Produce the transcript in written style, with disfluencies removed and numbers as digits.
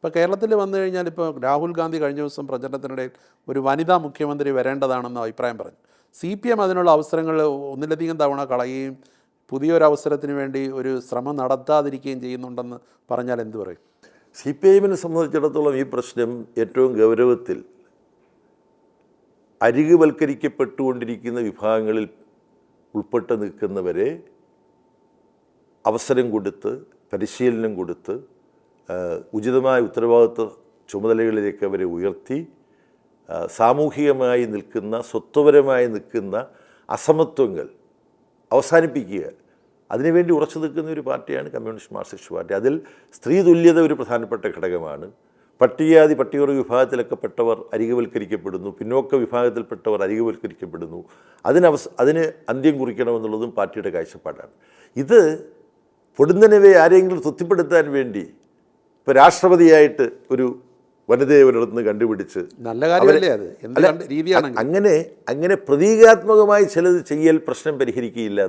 ഇപ്പോൾ കേരളത്തിൽ വന്നു കഴിഞ്ഞാൽ ഇപ്പോൾ രാഹുൽ ഗാന്ധി കഴിഞ്ഞ ദിവസം പ്രചരണത്തിനിടയിൽ ഒരു വനിതാ മുഖ്യമന്ത്രി വരേണ്ടതാണെന്ന് അഭിപ്രായം പറഞ്ഞു. CPM അതിനുള്ള അവസരങ്ങൾ ഒന്നിലധികം തവണ കളയുകയും പുതിയൊരു അവസരത്തിന് വേണ്ടി ഒരു ശ്രമം നടത്താതിരിക്കുകയും ചെയ്യുന്നുണ്ടെന്ന് പറഞ്ഞാൽ എന്തു പറയും? CPIഎമ്മിനെ സംബന്ധിച്ചിടത്തോളം ഈ പ്രശ്നം ഏറ്റവും ഗൗരവത്തിൽ അരികുവൽക്കരിക്കപ്പെട്ടുകൊണ്ടിരിക്കുന്ന വിഭാഗങ്ങളിൽ ഉൾപ്പെട്ട് നിൽക്കുന്നവരെ അവസരം കൊടുത്ത് പരിശീലനം കൊടുത്ത് ഉചിതമായ ഉത്തരവാദിത്വ ചുമതലകളിലേക്ക് അവരെ ഉയർത്തി സാമൂഹികമായി നിൽക്കുന്ന സ്വത്വപരമായി നിൽക്കുന്ന അസമത്വങ്ങൾ അവസാനിപ്പിക്കുക, അതിനുവേണ്ടി ഉറച്ചു നിൽക്കുന്ന ഒരു പാർട്ടിയാണ് കമ്മ്യൂണിസ്റ്റ് മാർക്സിസ്റ്റ് പാർട്ടി. അതിൽ സ്ത്രീ തുല്യത ഒരു പ്രധാനപ്പെട്ട ഘടകമാണ്. പട്ടികജാതി പട്ടികവർഗ വിഭാഗത്തിലൊക്കെ പെട്ടവർ അരികുവൽക്കരിക്കപ്പെടുന്നു, പിന്നോക്ക വിഭാഗത്തിൽപ്പെട്ടവർ അരികുവൽക്കരിക്കപ്പെടുന്നു. അതിന് അന്ത്യം കുറിക്കണമെന്നുള്ളതും പാർട്ടിയുടെ കാഴ്ചപ്പാടാണ്. ഇത് പൊടുന്നനവെ ആരെങ്കിലും തൃപ്തിപ്പെടുത്താൻ വേണ്ടി ഇപ്പോൾ രാഷ്ട്രപതിയായിട്ട് ഒരു വനിതയെ ഒരിടത്തുനിന്ന് കണ്ടുപിടിച്ച് നല്ല കാര്യമല്ലേ അത്? എന്ത് രീതിയാണ് അങ്ങനെ പ്രതീകാത്മകമായി ചിലത് ചെയ്യൽ പ്രശ്നം പരിഹരിക്കുകയില്ല എന്നുള്ളത്.